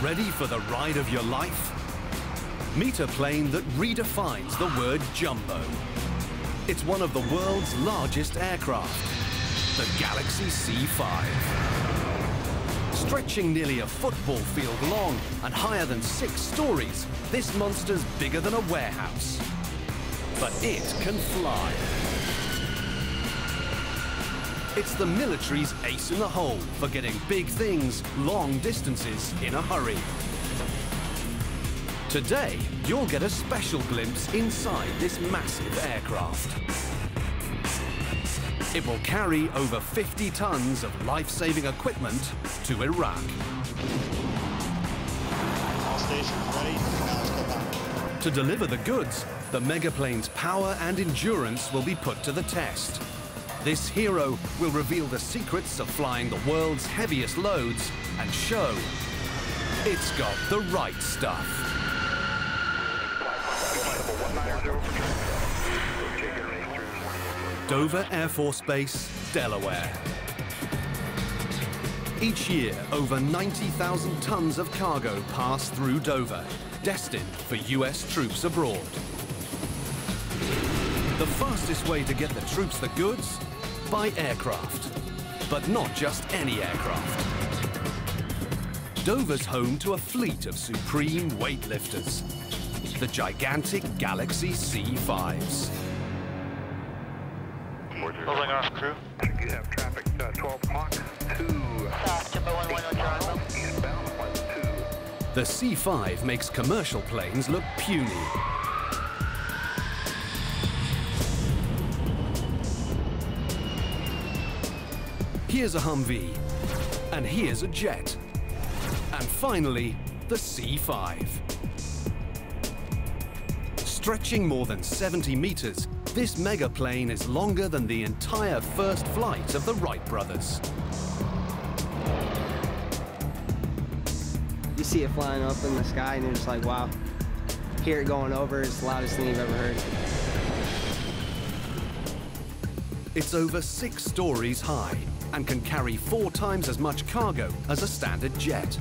Ready for the ride of your life? Meet a plane that redefines the word jumbo. It's one of the world's largest aircraft, the Galaxy C5. Stretching nearly a football field long and higher than 6 stories, this monster's bigger than a warehouse. But it can fly. It's the military's ace in the hole for getting big things, long distances in a hurry. Today, you'll get a special glimpse inside this massive aircraft. It will carry over 50 tons of life-saving equipment to Iraq. All stations ready. Now let's go back. To deliver the goods, the megaplane's power and endurance will be put to the test. This hero will reveal the secrets of flying the world's heaviest loads and show it's got the right stuff. Dover Air Force Base, Delaware. Each year, over 90,000 tons of cargo pass through Dover, destined for US troops abroad. The fastest way to get the troops the goods? By aircraft. But not just any aircraft. Dover's home to a fleet of supreme weightlifters, the gigantic Galaxy C5s. Building off crew. You have traffic 12 o'clock, 2. Jumbo 11 on drive. Eastbound 12. The C5 makes commercial planes look puny. Here's a Humvee, and here's a jet. And finally, the C5. Stretching more than 70 meters, this mega plane is longer than the entire first flight of the Wright brothers. You see it flying up in the sky and you're just like, wow. Hear it going over, it's the loudest thing you've ever heard. It's over 6 stories high and can carry 4 times as much cargo as a standard jet.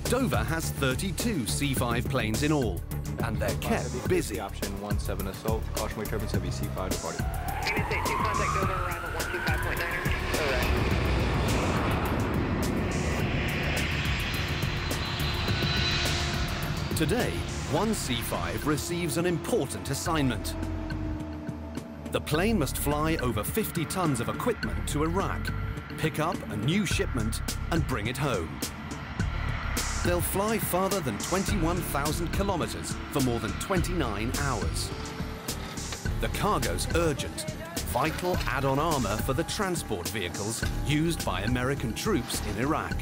Dover has 32 C5 planes in all, and they're kept busy. Option 17 assault, caution weight turbines, heavy C5 departing. Unit 82, contact Dover around the 125.9er. Today, one C5 receives an important assignment. The plane must fly over 50 tons of equipment to Iraq, pick up a new shipment and bring it home. They'll fly farther than 21,000 kilometers for more than 29 hours. The cargo's urgent, vital add-on armor for the transport vehicles used by American troops in Iraq.